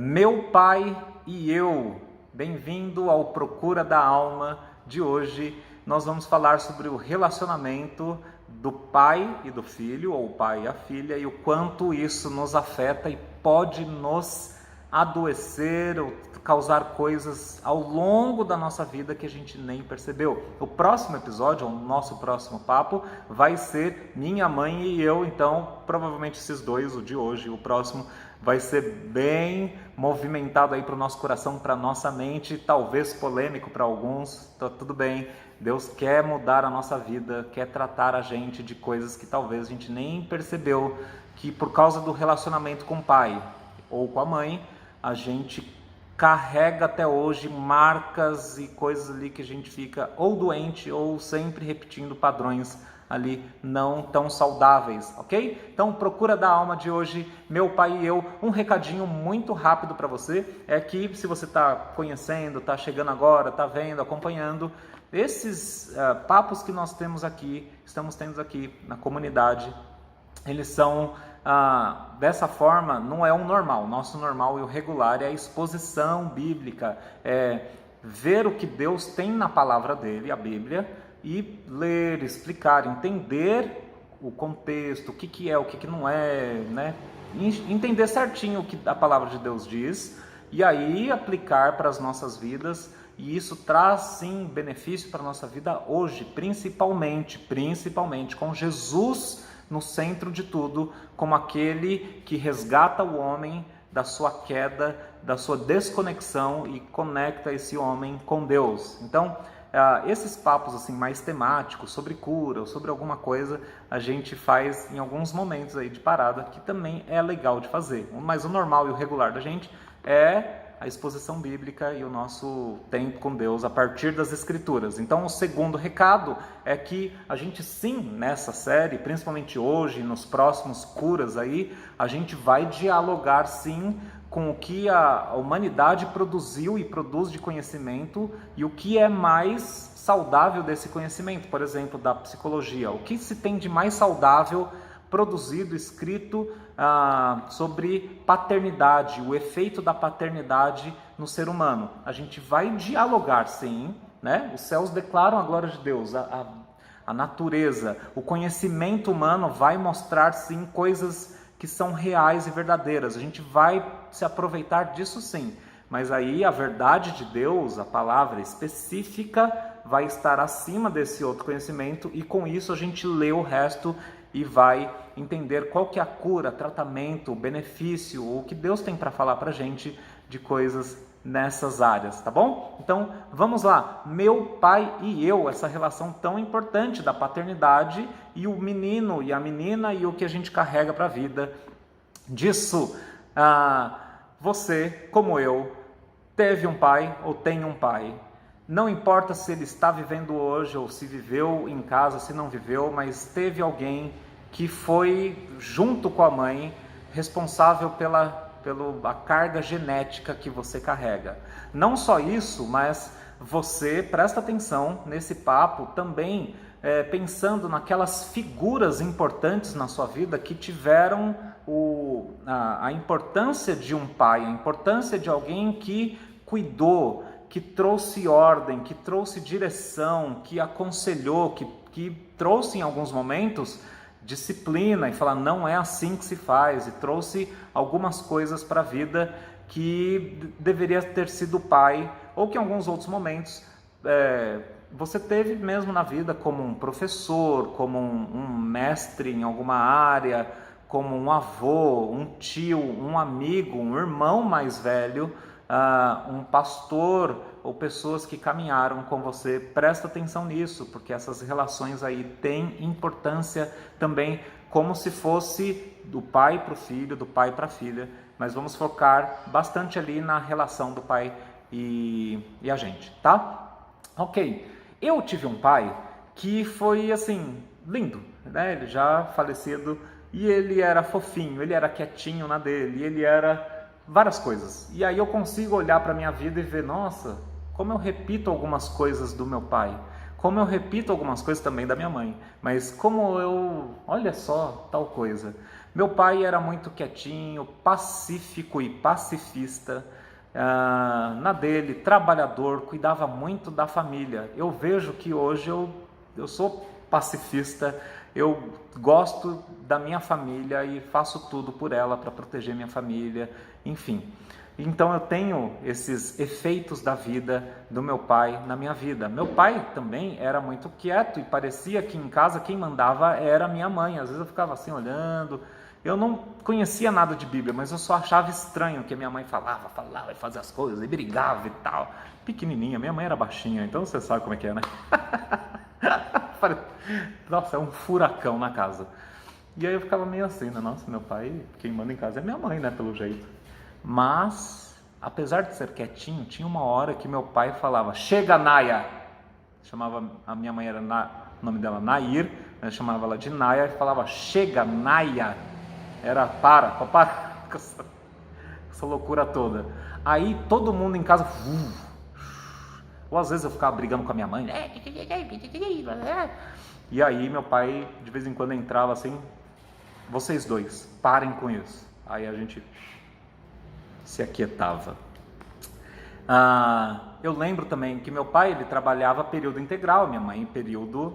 Meu pai e eu, bem-vindo ao Procura da Alma de hoje. Nós vamos falar sobre o relacionamento do pai e do filho, ou pai e a filha, e o quanto isso nos afeta e pode nos adoecer ou causar coisas ao longo da nossa vida que a gente nem percebeu. O próximo episódio, o nosso próximo papo, vai ser minha mãe e eu, então provavelmente esses dois, o de hoje e o próximo, vai ser bem movimentado aí para o nosso coração, para a nossa mente, talvez polêmico para alguns, tá tudo bem. Deus quer mudar a nossa vida, quer tratar a gente de coisas que talvez a gente nem percebeu, que por causa do relacionamento com o pai ou com a mãe, a gente carrega até hoje marcas e coisas ali que a gente fica ou doente ou sempre repetindo padrões ali não tão saudáveis, ok? Então, Procura da Alma de hoje, meu pai e eu. Um recadinho muito rápido para você é que se você está conhecendo, está chegando agora, está vendo, acompanhando, esses papos que nós temos aqui, estamos tendo aqui na comunidade, eles são dessa forma, não é um normal. Nosso normal e o regular é a exposição bíblica, é ver o que Deus tem na palavra dele, a Bíblia, e ler, explicar, entender o contexto, o que é, o que não é, né? Entender certinho o que a palavra de Deus diz e aí aplicar para as nossas vidas, e isso traz sim benefício para a nossa vida hoje, principalmente com Jesus no centro de tudo, como aquele que resgata o homem da sua queda, da sua desconexão e conecta esse homem com Deus. Então, esses papos assim mais temáticos sobre cura ou sobre alguma coisa, a gente faz em alguns momentos aí de parada, que também é legal de fazer. Mas o normal e o regular da gente é a exposição bíblica e o nosso tempo com Deus a partir das Escrituras. Então, o segundo recado é que a gente sim, nessa série, principalmente hoje, nos próximos curas aí, a gente vai dialogar sim com o que a humanidade produziu e produz de conhecimento e o que é mais saudável desse conhecimento, por exemplo, da psicologia. O que se tem de mais saudável produzido, escrito sobre paternidade, o efeito da paternidade no ser humano. A gente vai dialogar sim, né? Os céus declaram a glória de Deus, a natureza, o conhecimento humano vai mostrar sim coisas que são reais e verdadeiras. A gente vai se aproveitar disso sim, mas aí a verdade de Deus, a palavra específica, vai estar acima desse outro conhecimento, e com isso a gente lê o resto e vai entender qual que é a cura, tratamento, benefício, o que Deus tem para falar para a gente de coisas nessas áreas, tá bom? Então, vamos lá. Meu pai e eu, essa relação tão importante da paternidade e o menino e a menina e o que a gente carrega para a vida disso. Você, como eu, teve um pai ou tem um pai. Não importa se ele está vivendo hoje ou se viveu em casa, se não viveu, mas teve alguém que foi, junto com a mãe, responsável pela carga genética que você carrega. Não só isso, mas você, presta atenção nesse papo também, pensando naquelas figuras importantes na sua vida que tiveram a importância de um pai, a importância de alguém que cuidou, que trouxe ordem, que trouxe direção, que aconselhou, que trouxe em alguns momentos disciplina e falar não é assim que se faz, e trouxe algumas coisas para a vida que deveria ter sido o pai, ou que em alguns outros momentos você teve mesmo na vida como um professor, como um mestre em alguma área, como um avô, um tio, um amigo, um irmão mais velho, um pastor ou pessoas que caminharam com você. Presta atenção nisso, porque essas relações aí têm importância também, como se fosse do pai para o filho, do pai para a filha, mas vamos focar bastante ali na relação do pai e a gente, tá? Ok, eu tive um pai que foi assim, lindo, né? Ele já falecido, e ele era fofinho, ele era quietinho na dele, ele era várias coisas. E aí eu consigo olhar para a minha vida e ver, nossa, como eu repito algumas coisas do meu pai, como eu repito algumas coisas também da minha mãe, mas como eu, olha só, tal coisa. Meu pai era muito quietinho, pacífico e pacifista, na dele, trabalhador, cuidava muito da família. Eu vejo que hoje eu sou pacifista, eu gosto da minha família e faço tudo por ela para proteger minha família, enfim. Então eu tenho esses efeitos da vida do meu pai na minha vida. Meu pai também era muito quieto e parecia que em casa quem mandava era minha mãe. Às vezes eu ficava assim olhando. Eu não conhecia nada de Bíblia, mas eu só achava estranho que a minha mãe falava e fazia as coisas e brigava e tal. Pequenininha, minha mãe era baixinha, então você sabe como é que é, né? Nossa, é um furacão na casa. E aí eu ficava meio assim, né? Nossa, meu pai, quem manda em casa é minha mãe, né? Pelo jeito. Mas, apesar de ser quietinho, tinha uma hora que meu pai falava: chega, Naya! Chamava, a minha mãe era, o nome dela Nair, eu chamava ela de Naya e falava: chega, Naya! Era para com essa loucura toda. Aí todo mundo em casa, ou às vezes eu ficava brigando com a minha mãe, e aí meu pai de vez em quando entrava assim: vocês dois, parem com isso. Aí a gente se aquietava. Eu lembro também que meu pai, ele trabalhava período integral, minha mãe período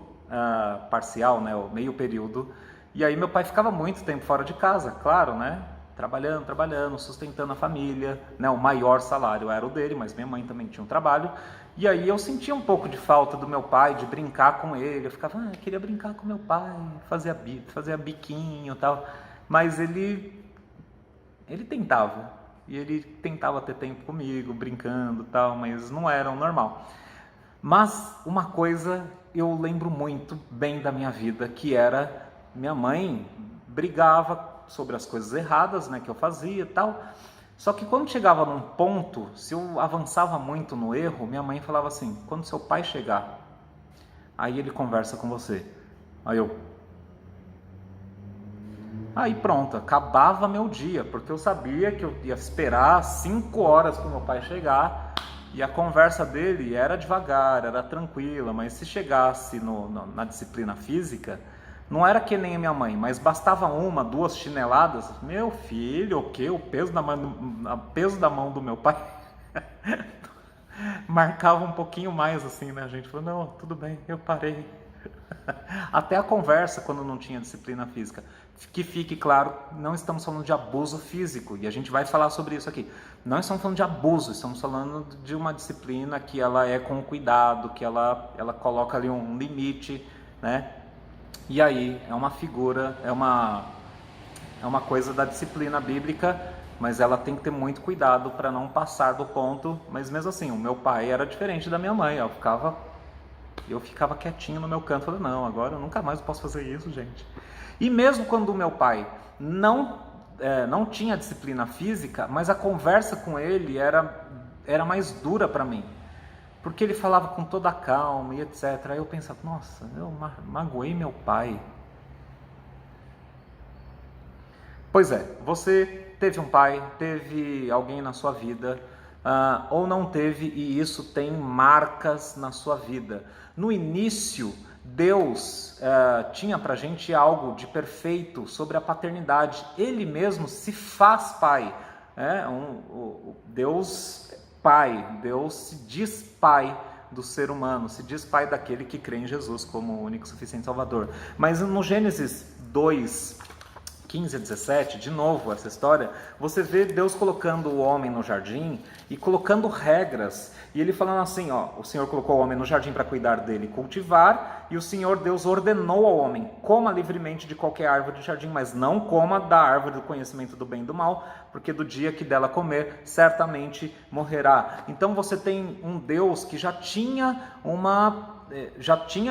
parcial, né, o meio período. E aí meu pai ficava muito tempo fora de casa, claro, né? Trabalhando, sustentando a família, né? O maior salário era o dele, mas minha mãe também tinha um trabalho. E aí eu sentia um pouco de falta do meu pai, de brincar com ele. Eu ficava, eu queria brincar com meu pai, fazia biquinho e tal. Mas ele tentava. E ele tentava ter tempo comigo, brincando e tal, mas não era o normal. Mas uma coisa eu lembro muito bem da minha vida, que era minha mãe brigava sobre as coisas erradas, né, que eu fazia e tal. Só que quando chegava num ponto, se eu avançava muito no erro, minha mãe falava assim: quando seu pai chegar, aí ele conversa com você. Aí pronto, acabava meu dia, porque eu sabia que eu ia esperar 5 horas para o meu pai chegar, e a conversa dele era devagar, era tranquila, mas se chegasse na disciplina física, não era que nem a minha mãe, mas bastava 1, 2 chineladas. Meu filho, o quê? O peso da mão do meu pai marcava um pouquinho mais assim, né? A gente falou: não, tudo bem, eu parei. Até a conversa quando não tinha disciplina física. Que fique claro, não estamos falando de abuso físico, e a gente vai falar sobre isso aqui. Não estamos falando de abuso, estamos falando de uma disciplina que ela é com cuidado, que ela coloca ali um limite, né? E aí é uma figura, é uma coisa da disciplina bíblica, mas ela tem que ter muito cuidado para não passar do ponto. Mas mesmo assim, o meu pai era diferente da minha mãe. Eu ficava quietinho no meu canto, falei: não, agora eu nunca mais posso fazer isso, gente. E mesmo quando o meu pai não tinha disciplina física, mas a conversa com ele era mais dura para mim, porque ele falava com toda a calma e etc. Aí eu pensava: nossa, eu magoei meu pai. Pois é, você teve um pai, teve alguém na sua vida, ou não teve, e isso tem marcas na sua vida. No início, Deus tinha pra gente algo de perfeito sobre a paternidade. Ele mesmo se faz pai. Deus Pai, Deus se diz pai do ser humano, se diz pai daquele que crê em Jesus como o único e suficiente Salvador. Mas no Gênesis 2, 15 a 17, de novo essa história, você vê Deus colocando o homem no jardim e colocando regras, e ele falando assim, o Senhor colocou o homem no jardim para cuidar dele e cultivar, e o Senhor Deus ordenou ao homem: coma livremente de qualquer árvore do jardim, mas não coma da árvore do conhecimento do bem e do mal, porque do dia que dela comer, certamente morrerá. Então você tem um Deus que já tinha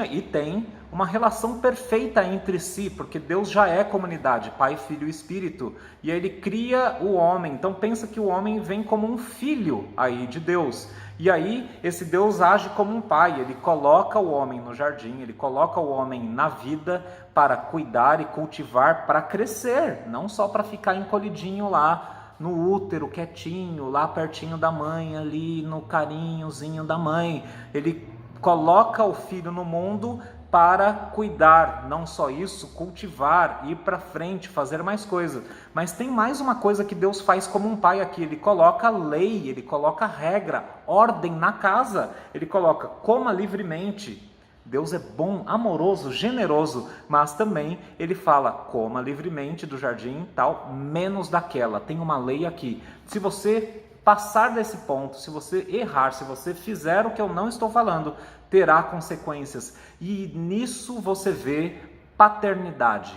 e tem uma relação perfeita entre si, porque Deus já é comunidade, Pai, Filho e Espírito, e aí ele cria o homem. Então pensa que o homem vem como um filho aí de Deus, e aí esse Deus age como um pai. Ele coloca o homem no jardim, ele coloca o homem na vida para cuidar e cultivar, para crescer, não só para ficar encolhidinho lá no útero, quietinho, lá pertinho da mãe, ali no carinhozinho da mãe. Ele coloca o filho no mundo para cuidar, não só isso, cultivar, ir para frente, fazer mais coisas. Mas tem mais uma coisa que Deus faz como um pai aqui, ele coloca lei, ele coloca regra, ordem na casa, ele coloca coma livremente. Deus é bom, amoroso, generoso, mas também ele fala, coma livremente do jardim, tal, menos daquela, tem uma lei aqui. Se você passar desse ponto, se você errar, se você fizer o que eu não estou falando, terá consequências. E nisso você vê paternidade.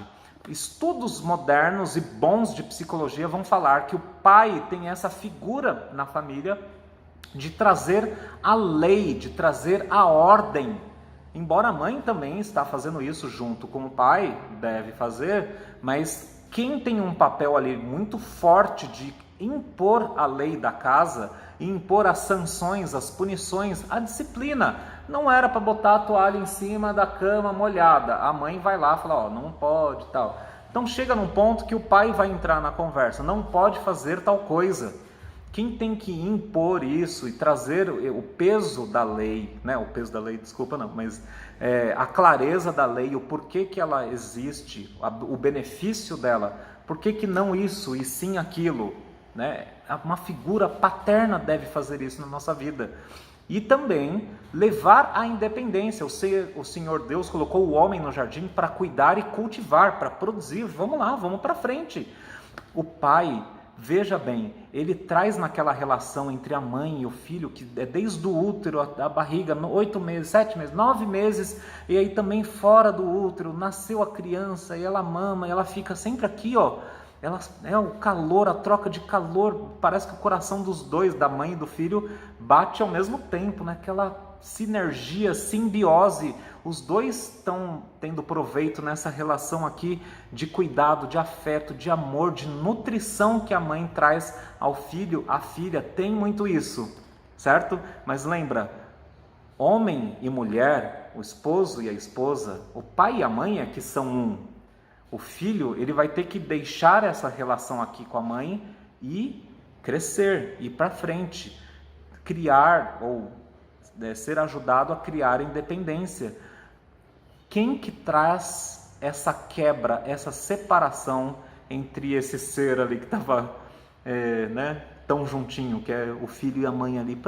Estudos modernos e bons de psicologia vão falar que o pai tem essa figura na família de trazer a lei, de trazer a ordem. Embora a mãe também está fazendo isso junto com o pai, deve fazer, mas quem tem um papel ali muito forte de impor a lei da casa, impor as sanções, as punições, a disciplina. Não era para botar a toalha em cima da cama molhada. A mãe vai lá e fala, ó, não pode e tal. Então chega num ponto que o pai vai entrar na conversa, não pode fazer tal coisa. Quem tem que impor isso e trazer o peso da lei, né? O peso da lei, desculpa não, mas a clareza da lei, o porquê que ela existe, o benefício dela, por que não isso e sim aquilo, né? Uma figura paterna deve fazer isso na nossa vida. E também levar à independência. O Senhor Deus colocou o homem no jardim para cuidar e cultivar, para produzir. Vamos lá, vamos para frente. O pai, veja bem, ele traz naquela relação entre a mãe e o filho, que é desde o útero, a barriga, 8 meses, 7 meses, 9 meses, e aí também fora do útero, nasceu a criança, e ela mama, e ela fica sempre aqui, ó. Ela, o calor, a troca de calor, parece que o coração dos dois, da mãe e do filho, bate ao mesmo tempo, né? Aquela sinergia, simbiose, os dois estão tendo proveito nessa relação aqui de cuidado, de afeto, de amor, de nutrição que a mãe traz ao filho, a filha, tem muito isso, certo? Mas lembra, homem e mulher, o esposo e a esposa, o pai e a mãe é que são um. O filho, ele vai ter que deixar essa relação aqui com a mãe e crescer, ir para frente, criar ou ser ajudado a criar independência. Quem que traz essa quebra, essa separação entre esse ser ali que estava tão juntinho, que é o filho e a mãe ali?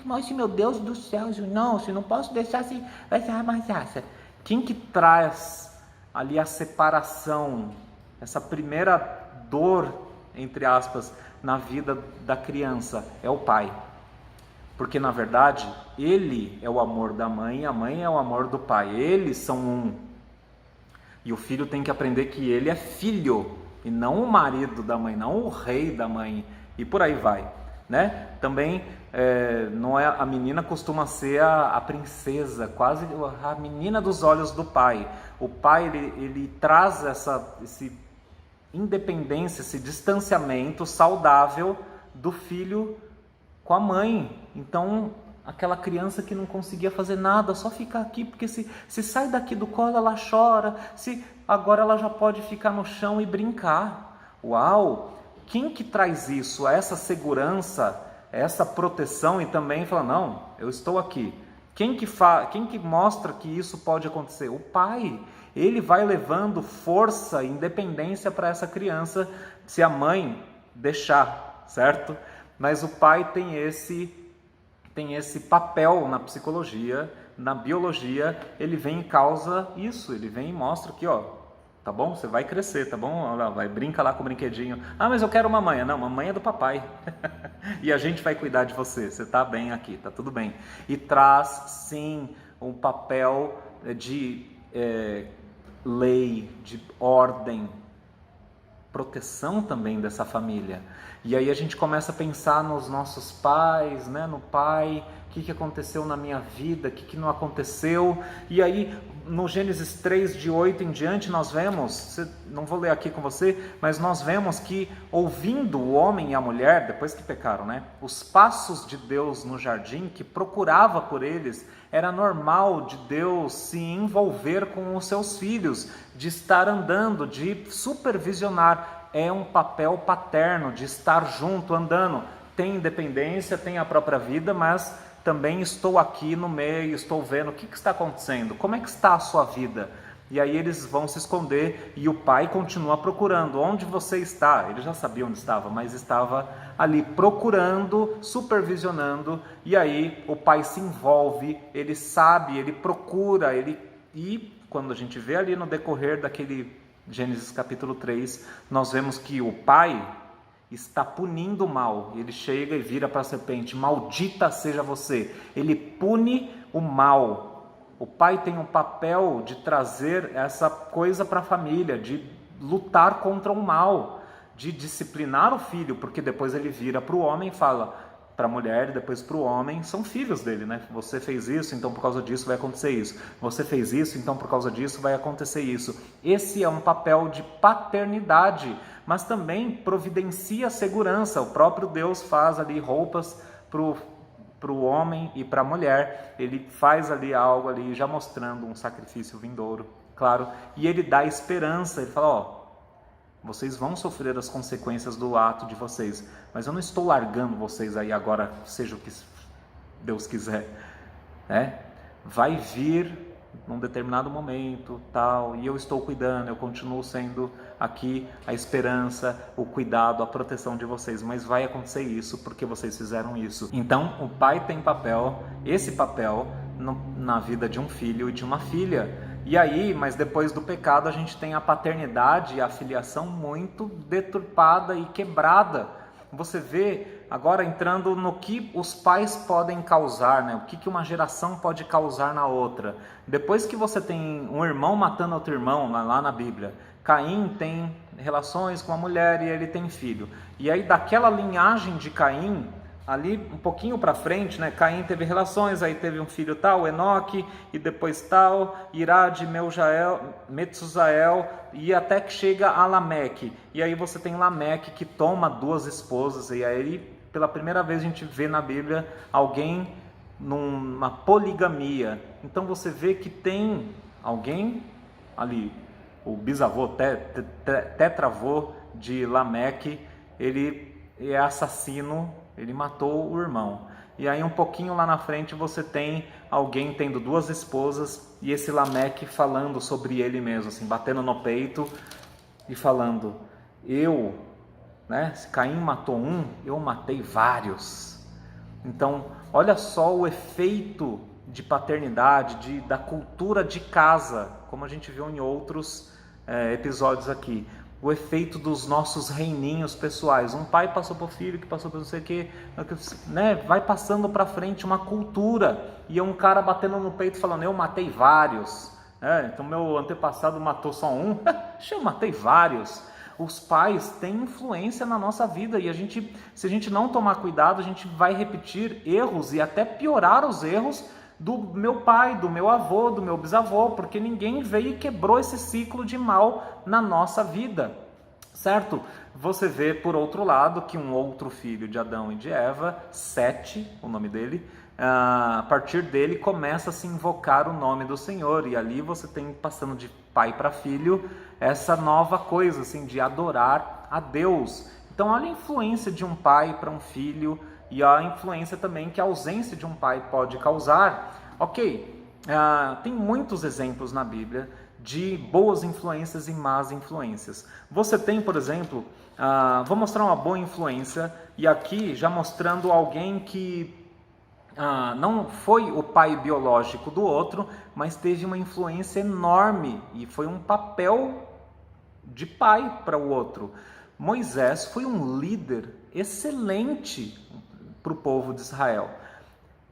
Mas meu Deus do céu, não, se não posso deixar assim, vai ser armazaça. Quem que traz ali a separação, essa primeira dor, entre aspas, na vida da criança? É o pai. Porque na verdade, ele é o amor da mãe e a mãe é o amor do pai. Eles são um. E o filho tem que aprender que ele é filho e não o marido da mãe, não o rei da mãe. E por aí vai, né? Também não é, a menina costuma ser a princesa, quase a menina dos olhos do pai. O pai ele traz essa independência, esse distanciamento saudável do filho com a mãe. Então aquela criança que não conseguia fazer nada, só ficar aqui, porque se sai daqui do colo ela chora, agora ela já pode ficar no chão e brincar. Uau! Quem que traz isso, essa segurança, essa proteção e também fala, não, eu estou aqui. Quem que mostra que isso pode acontecer? O pai. Ele vai levando força e independência para essa criança, se a mãe deixar, certo? Mas o pai tem esse papel na psicologia, na biologia, ele vem e causa isso, ele vem e mostra aqui, ó, tá bom? Você vai crescer, tá bom? Vai, brinca lá com o brinquedinho. Ah, mas eu quero mamãe. Não, mamãe é do papai. E a gente vai cuidar de você. Você tá bem aqui, tá tudo bem. E traz, sim, um papel de lei, de ordem, proteção também dessa família. E aí a gente começa a pensar nos nossos pais, né? No pai, o que aconteceu na minha vida, o que não aconteceu. E aí no Gênesis 3, de 8 em diante, nós vemos, não vou ler aqui com você, mas nós vemos que ouvindo o homem e a mulher, depois que pecaram, né? Os passos de Deus no jardim, que procurava por eles, era normal de Deus se envolver com os seus filhos, de estar andando, de supervisionar. É um papel paterno, de estar junto, andando. Tem independência, tem a própria vida, mas também estou aqui no meio, estou vendo o que está acontecendo, como é que está a sua vida? E aí eles vão se esconder e o pai continua procurando. Onde você está? Ele já sabia onde estava, mas estava ali procurando, supervisionando. E aí o pai se envolve, ele sabe, ele procura, e quando a gente vê ali no decorrer daquele Gênesis capítulo 3, nós vemos que o pai está punindo o mal. Ele chega e vira para a serpente: maldita seja você. Ele pune o mal. O pai tem um papel de trazer essa coisa para a família, de lutar contra o mal, de disciplinar o filho, porque depois ele vira para o homem e fala para a mulher e depois para o homem, são filhos dele, né? Você fez isso, então por causa disso vai acontecer isso. Você fez isso, então por causa disso vai acontecer isso. Esse é um papel de paternidade, mas também providencia segurança. O próprio Deus faz ali roupas para o homem e para a mulher, ele faz ali algo ali, já mostrando um sacrifício vindouro, claro, e ele dá esperança, ele fala, ó, vocês vão sofrer as consequências do ato de vocês, mas eu não estou largando vocês aí agora, seja o que Deus quiser, né? Vai vir num determinado momento, tal, e eu estou cuidando, eu continuo sendo aqui a esperança, o cuidado, a proteção de vocês, mas vai acontecer isso porque vocês fizeram isso. Então, o pai tem papel, esse papel na vida de um filho e de uma filha. E aí, mas depois do pecado, a gente tem a paternidade e a filiação muito deturpada e quebrada. Você vê agora entrando no que os pais podem causar, né? O que uma geração pode causar na outra. Depois que você tem um irmão matando outro irmão, lá na Bíblia, Caim tem relações com a mulher e ele tem filho. E aí daquela linhagem de Caim, ali um pouquinho para frente, né? Caim teve relações, aí teve um filho tal, Enoque, e depois tal, Irade, Metsuzael, e até que chega a Lameque. E aí você tem Lameque que toma 2 esposas, e aí pela primeira vez a gente vê na Bíblia alguém numa poligamia. Então você vê que tem alguém ali, o bisavô, tetravô de Lameque, ele é assassino, ele matou o irmão. E aí um pouquinho lá na frente você tem alguém tendo 2 esposas e esse Lameque falando sobre ele mesmo, assim, batendo no peito e falando, se Caim matou um, eu matei vários. Então, olha só o efeito de paternidade, da cultura de casa, como a gente viu em outros episódios aqui. O efeito dos nossos reininhos pessoais. Um pai passou para o filho, que passou para não sei o que, né? Vai passando para frente uma cultura. E é um cara batendo no peito falando, eu matei vários. Então meu antepassado matou só um, eu matei vários. Os pais têm influência na nossa vida e se a gente não tomar cuidado, a gente vai repetir erros e até piorar os erros do meu pai, do meu avô, do meu bisavô, porque ninguém veio e quebrou esse ciclo de mal na nossa vida, certo? Você vê, por outro lado, que um outro filho de Adão e de Eva, Sete, o nome dele, a partir dele começa a se invocar o nome do Senhor, e ali você tem, passando de pai para filho, essa nova coisa, assim, de adorar a Deus. Então, olha a influência de um pai para um filho, e a influência também que a ausência de um pai pode causar. Ok, tem muitos exemplos na Bíblia de boas influências e más influências. Você tem, por exemplo, vou mostrar uma boa influência, e aqui já mostrando alguém que não foi o pai biológico do outro, mas teve uma influência enorme, e foi um papel de pai para o outro. Moisés foi um líder excelente para o povo de Israel,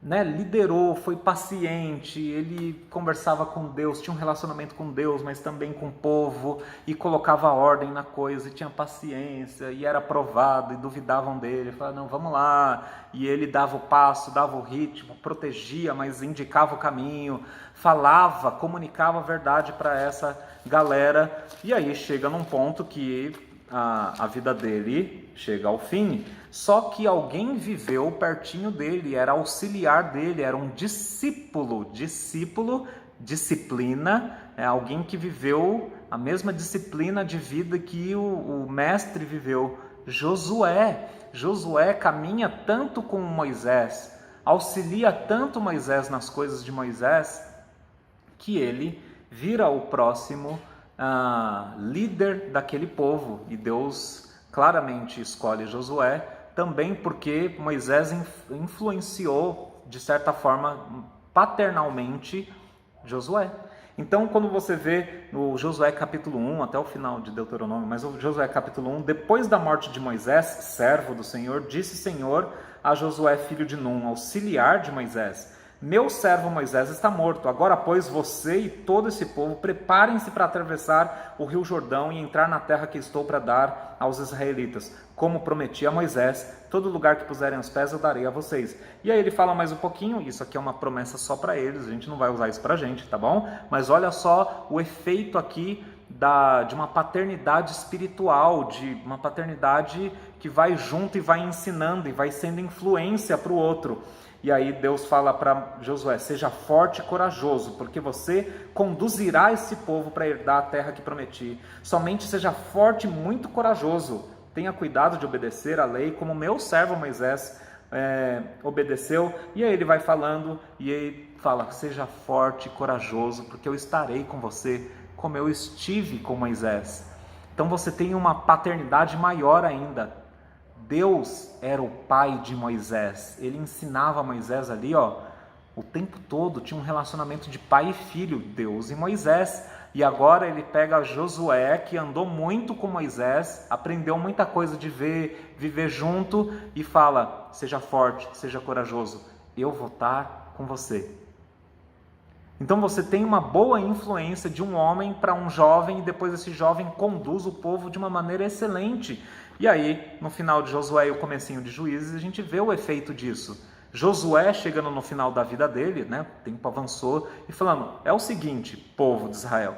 né? Liderou, foi paciente, ele conversava com Deus, tinha um relacionamento com Deus, mas também com o povo, e colocava ordem na coisa, e tinha paciência, e era aprovado, e duvidavam dele, falava, não, vamos lá, e ele dava o passo, dava o ritmo, protegia, mas indicava o caminho, falava, comunicava a verdade para essa galera, e aí chega num ponto que a vida dele chega ao fim, só que alguém viveu pertinho dele, era auxiliar dele, era um disciplina, alguém que viveu a mesma disciplina de vida que o mestre viveu, Josué caminha tanto com Moisés, auxilia tanto Moisés nas coisas de Moisés, que ele vira o próximo líder daquele povo. E Deus claramente escolhe Josué, também porque Moisés influenciou, de certa forma, paternalmente, Josué. Então, quando você vê no Josué capítulo 1, até o final de Deuteronômio, mas o Josué capítulo 1, depois da morte de Moisés, servo do Senhor, disse o Senhor a Josué, filho de Num, auxiliar de Moisés: meu servo Moisés está morto. Agora, pois, você e todo esse povo preparem-se para atravessar o rio Jordão e entrar na terra que estou para dar aos israelitas. Como prometi a Moisés, todo lugar que puserem os pés eu darei a vocês. E aí ele fala mais um pouquinho, isso aqui é uma promessa só para eles, a gente não vai usar isso para a gente, tá bom? Mas olha só o efeito aqui de uma paternidade espiritual, de uma paternidade que vai junto e vai ensinando e vai sendo influência para o outro. E aí Deus fala para Josué: seja forte e corajoso, porque você conduzirá esse povo para herdar a terra que prometi. Somente seja forte e muito corajoso. Tenha cuidado de obedecer a lei, como meu servo Moisés obedeceu. E aí ele vai falando, e aí fala: seja forte e corajoso, porque eu estarei com você, como eu estive com Moisés. Então você tem uma paternidade maior ainda. Deus era o pai de Moisés, ele ensinava Moisés ali, o tempo todo, tinha um relacionamento de pai e filho, Deus e Moisés. E agora ele pega Josué, que andou muito com Moisés, aprendeu muita coisa de viver junto, e fala: seja forte, seja corajoso, eu vou estar com você. Então você tem uma boa influência de um homem para um jovem, e depois esse jovem conduz o povo de uma maneira excelente. E aí, no final de Josué e o comecinho de Juízes, a gente vê o efeito disso. Josué chegando no final da vida dele, né, o tempo avançou, e falando: é o seguinte, povo de Israel,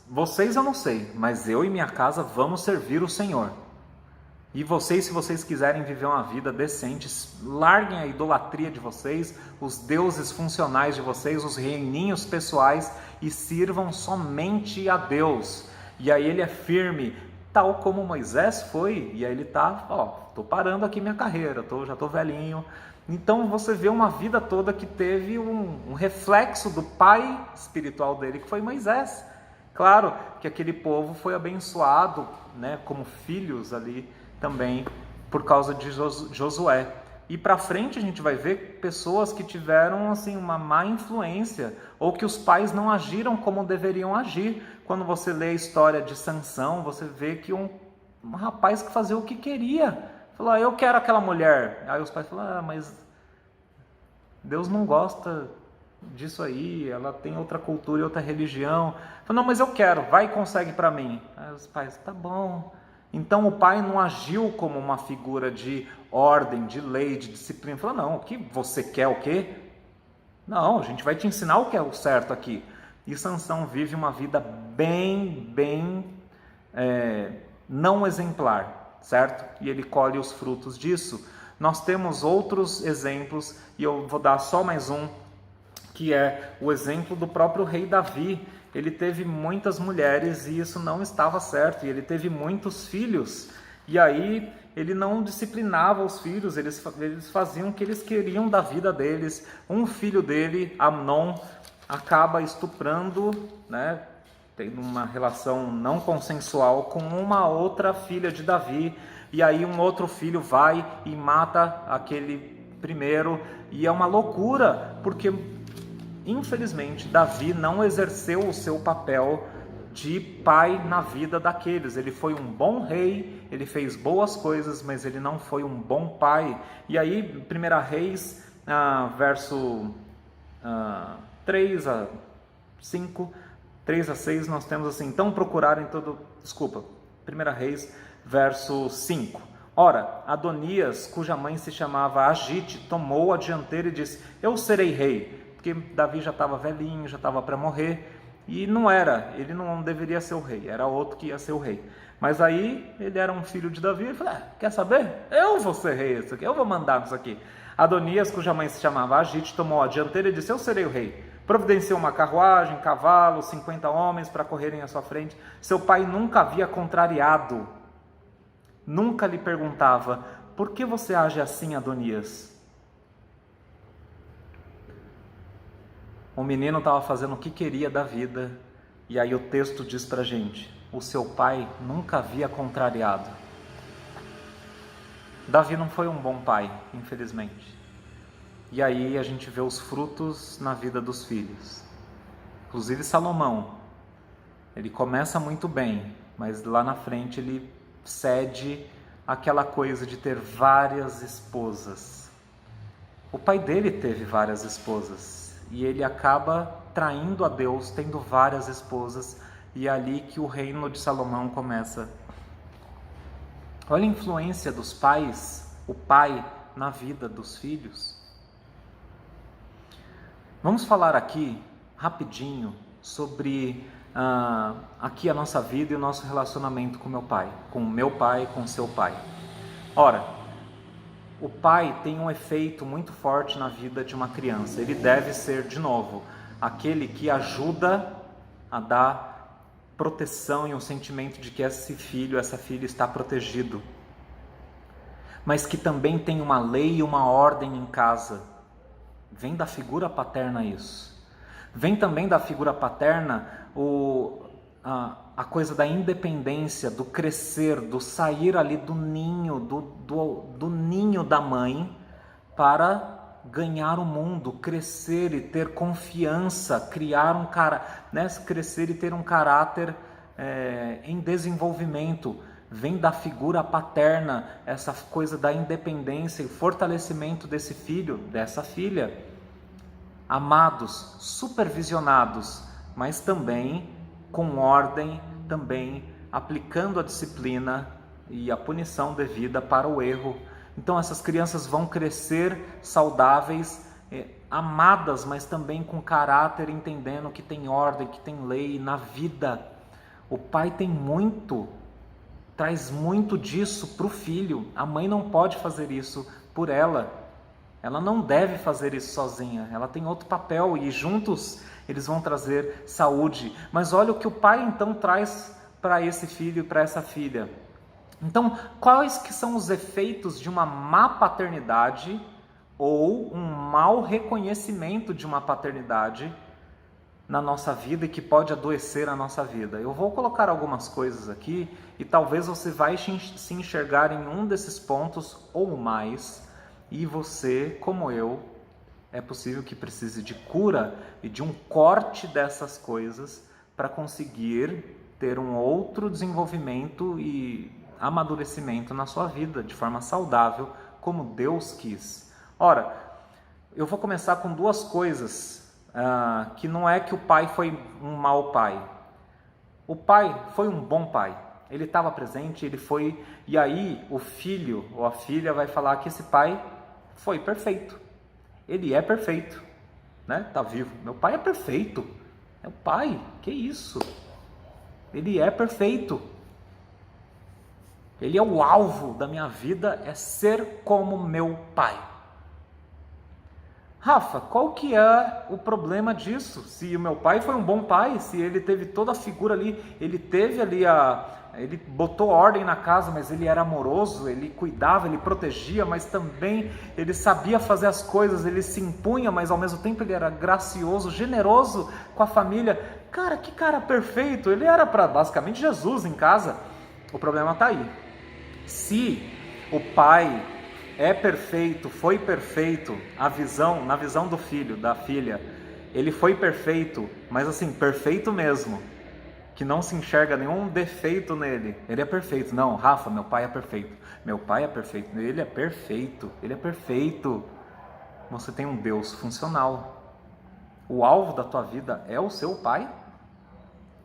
vocês eu não sei, mas eu e minha casa vamos servir o Senhor. E vocês, se vocês quiserem viver uma vida decente, larguem a idolatria de vocês, os deuses funcionais de vocês, os reininhos pessoais, e sirvam somente a Deus. E aí ele é firme, tal como Moisés foi. E aí ele está: estou parando aqui minha carreira, já estou velhinho. Então você vê uma vida toda que teve um reflexo do pai espiritual dele, que foi Moisés. Claro que aquele povo foi abençoado, né, como filhos ali também, por causa de Josué. E para frente a gente vai ver pessoas que tiveram assim uma má influência, ou que os pais não agiram como deveriam agir. Quando você lê a história de Sansão, você vê que um rapaz que fazia o que queria, falou: eu quero aquela mulher. Aí os pais falaram: mas Deus não gosta disso aí, ela tem outra cultura e outra religião. Falou: não, mas eu quero, vai e consegue para mim. Aí os pais: tá bom. Então o pai não agiu como uma figura de ordem, de lei, de disciplina. Falou: não, o que você quer, o quê? Não, a gente vai te ensinar o que é o certo aqui. E Sansão vive uma vida bem não exemplar, certo? E ele colhe os frutos disso. Nós temos outros exemplos, e eu vou dar só mais um, que é o exemplo do próprio rei Davi. Ele teve muitas mulheres e isso não estava certo, e ele teve muitos filhos, e aí ele não disciplinava os filhos, eles faziam o que eles queriam da vida deles. Um filho dele, Amnon, acaba estuprando, né, tendo uma relação não consensual com uma outra filha de Davi, e aí um outro filho vai e mata aquele primeiro, e é uma loucura, porque infelizmente, Davi não exerceu o seu papel de pai na vida daqueles. Ele foi um bom rei, ele fez boas coisas, mas ele não foi um bom pai. E aí, 1 Reis, verso 3 a 5, 3 a 6, nós temos assim: então procuraram em todo... 1 Reis, verso 5. Ora, Adonias, cuja mãe se chamava Agite, tomou a dianteira e disse: eu serei rei. Porque Davi já estava velhinho, já estava para morrer, e ele não deveria ser o rei, era outro que ia ser o rei. Mas aí ele era um filho de Davi, e falou: quer saber? Eu vou ser rei, isso aqui, eu vou mandar nisso aqui. Adonias, cuja mãe se chamava Agite, tomou a dianteira e disse: eu serei o rei. Providenciou uma carruagem, cavalos, 50 homens para correrem à sua frente. Seu pai nunca havia contrariado, nunca lhe perguntava: por que você age assim, Adonias? O menino estava fazendo o que queria da vida, e aí o texto diz pra gente: o seu pai nunca havia contrariado. Davi não foi um bom pai, infelizmente. E aí a gente vê os frutos na vida dos filhos. Inclusive Salomão, ele começa muito bem, mas lá na frente ele cede aquela coisa de ter várias esposas. O pai dele teve várias esposas e ele acaba traindo a Deus, tendo várias esposas, e é ali que o reino de Salomão começa. Olha a influência dos pais, o pai na vida dos filhos. Vamos falar aqui rapidinho sobre aqui a nossa vida e o nosso relacionamento com meu pai, com o meu pai, com o seu pai. Ora, o pai tem um efeito muito forte na vida de uma criança. Ele deve ser, de novo, aquele que ajuda a dar proteção e um sentimento de que esse filho, essa filha está protegido, mas que também tem uma lei e uma ordem em casa. Vem da figura paterna isso. Vem também da figura paterna a coisa da independência, do crescer, do sair ali do ninho, do ninho da mãe, para ganhar o mundo, crescer e ter confiança, criar um crescer e ter um caráter em desenvolvimento. Vem da figura paterna essa coisa da independência e fortalecimento desse filho, dessa filha. Amados, supervisionados, mas também com ordem, também aplicando a disciplina e a punição devida para o erro. Então essas crianças vão crescer saudáveis, amadas, mas também com caráter, entendendo que tem ordem, que tem lei na vida. O pai traz muito disso para o filho. A mãe não pode fazer isso por ela. Ela não deve fazer isso sozinha. Ela tem outro papel e juntos eles vão trazer saúde. Mas olha o que o pai então traz para esse filho e para essa filha. Então, quais que são os efeitos de uma má paternidade ou um mau reconhecimento de uma paternidade na nossa vida e que pode adoecer a nossa vida? Eu vou colocar algumas coisas aqui e talvez você vai se enxergar em um desses pontos ou mais, e você, como eu, é possível que precise de cura e de um corte dessas coisas para conseguir ter um outro desenvolvimento e amadurecimento na sua vida, de forma saudável, como Deus quis. Ora, eu vou começar com duas coisas, que não é que o pai foi um mau pai. O pai foi um bom pai. Ele estava presente, ele foi, e aí o filho ou a filha vai falar que esse pai foi perfeito. Ele é perfeito, né? Tá vivo. Meu pai é perfeito. É o pai, que isso? Ele é perfeito. Ele é o alvo da minha vida, é ser como meu pai. Rafa, qual que é o problema disso? Se o meu pai foi um bom pai, se ele teve toda a figura ali, ele teve ali ele botou ordem na casa, mas ele era amoroso, ele cuidava, ele protegia, mas também ele sabia fazer as coisas, ele se impunha, mas ao mesmo tempo ele era gracioso, generoso com a família. Cara, que cara perfeito, ele era basicamente Jesus em casa. O problema está aí. Se o pai é perfeito, foi perfeito, na visão do filho, da filha, ele foi perfeito, mas assim, perfeito mesmo, que não se enxerga nenhum defeito nele. Ele é perfeito. Não, Rafa, meu pai é perfeito. Meu pai é perfeito. Ele é perfeito. Ele é perfeito. Você tem um Deus funcional. O alvo da tua vida é o seu pai?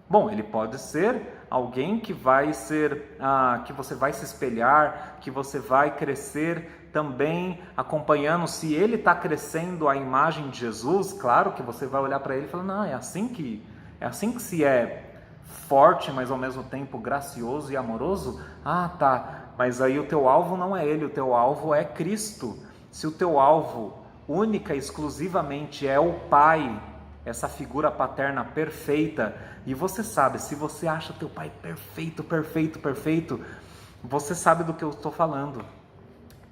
Bom, ele pode ser alguém que vai ser, que você vai se espelhar, que você vai crescer também acompanhando. Se ele está crescendo a imagem de Jesus, claro que você vai olhar para ele e falar, não, é assim que se é forte, mas ao mesmo tempo gracioso e amoroso. Ah, tá, mas aí o teu alvo não é ele, o teu alvo é Cristo. Se o teu alvo única e exclusivamente é o pai, essa figura paterna perfeita, e você sabe, se você acha teu pai perfeito, perfeito, perfeito, você sabe do que eu estou falando.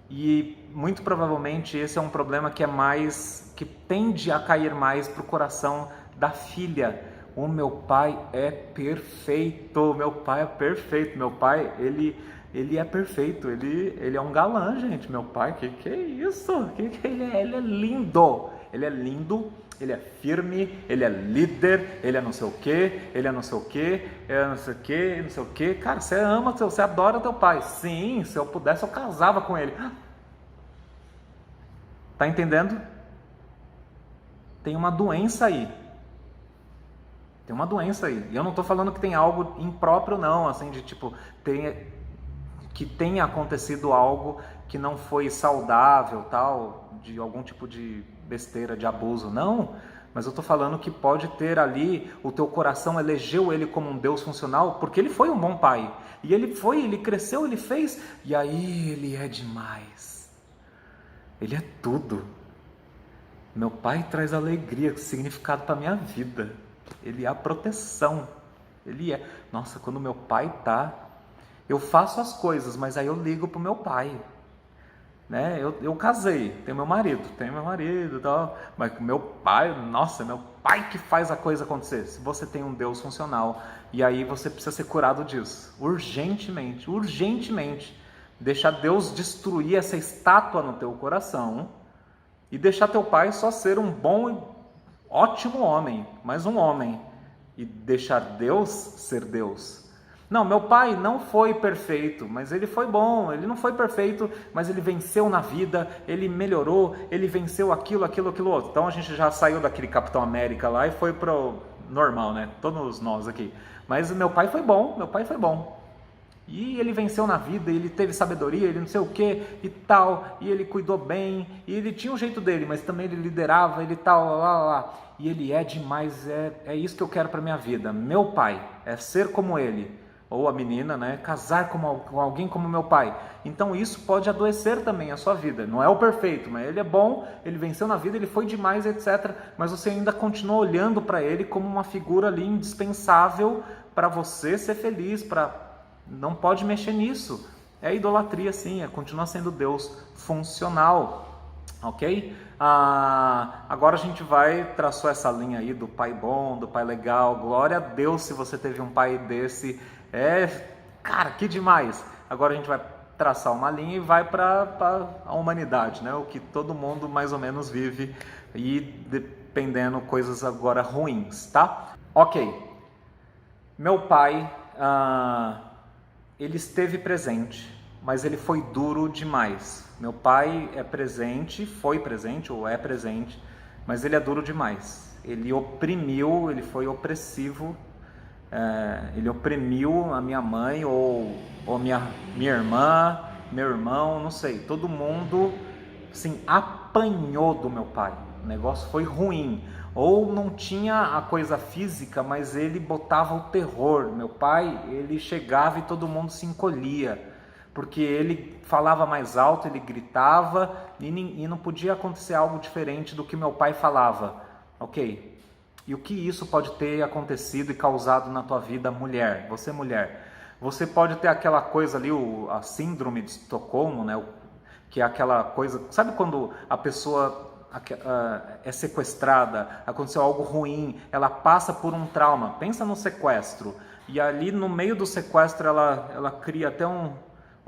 E muito provavelmente esse é um problema que tende a cair mais para o coração da filha. O meu pai é perfeito, meu pai é perfeito, meu pai, ele é perfeito, ele é um galã, gente, meu pai, que é isso? Que ele é lindo, ele é lindo, ele é firme, ele é líder, ele é não sei o que, ele é não sei o que, é não sei o que, não sei o que. Cara, você ama, você adora teu pai. Sim, se eu pudesse eu casava com ele. Tá entendendo? Tem uma doença aí. Tem uma doença aí. E eu não tô falando que tem algo impróprio não, assim, de tipo, que tenha acontecido algo que não foi saudável, tal, de algum tipo de besteira, de abuso, não. Mas eu tô falando que pode ter ali, o teu coração elegeu ele como um Deus funcional, porque ele foi um bom pai. E ele cresceu, ele fez, e aí ele é demais. Ele é tudo. Meu pai traz alegria, significado para minha vida. Ele é a proteção. Ele é. Nossa, quando meu pai tá, eu faço as coisas, mas aí eu ligo pro meu pai. Né? Eu casei, tenho meu marido e tal, mas meu pai, nossa, meu pai que faz a coisa acontecer. Se você tem um Deus funcional, e aí você precisa ser curado disso, urgentemente, urgentemente, deixar Deus destruir essa estátua no teu coração, e deixar teu pai só ser um bom e ótimo homem, mas um homem, e deixar Deus ser Deus. Não, meu pai não foi perfeito, mas ele foi bom. Ele não foi perfeito, mas ele venceu na vida, ele melhorou, ele venceu aquilo outro. Então a gente já saiu daquele Capitão América lá e foi pro normal, né? Todos nós aqui. Mas meu pai foi bom, meu pai foi bom. E ele venceu na vida, ele teve sabedoria, ele não sei o que e tal, e ele cuidou bem, e ele tinha o jeito dele, mas também ele liderava, ele tal, lá. E ele é demais, é isso que eu quero para minha vida. Meu pai é ser como ele. Ou a menina, né, casar com alguém como meu pai. Então isso pode adoecer também a sua vida. Não é o perfeito, mas ele é bom, ele venceu na vida, ele foi demais, etc. Mas você ainda continua olhando para ele como uma figura ali indispensável para você ser feliz, não pode mexer nisso. É idolatria sim, continua sendo Deus funcional, ok? Agora a gente traçou essa linha aí do pai bom, do pai legal. Glória a Deus se você teve um pai desse. Cara, que demais. Agora a gente vai traçar uma linha e vai para a humanidade, né? O que todo mundo mais ou menos vive, e dependendo coisas agora ruins, tá? Ok. Meu pai, ele esteve presente, mas ele foi duro demais. Meu pai é presente, foi presente ou é presente, mas ele é duro demais. Ele oprimiu, ele foi opressivo. Ele oprimiu a minha mãe ou minha irmã, meu irmão, não sei. Todo mundo, assim, apanhou do meu pai. O negócio foi ruim. Ou não tinha a coisa física, mas ele botava o terror. Meu pai, ele chegava e todo mundo se encolhia. Porque ele falava mais alto, ele gritava e não podia acontecer algo diferente do que meu pai falava. Ok? E o que isso pode ter acontecido e causado na tua vida, mulher? Você mulher. Você pode ter aquela coisa ali, a síndrome de Estocolmo, né? Que é aquela coisa... Sabe quando a pessoa é sequestrada, aconteceu algo ruim, ela passa por um trauma. Pensa no sequestro. E ali no meio do sequestro ela cria até um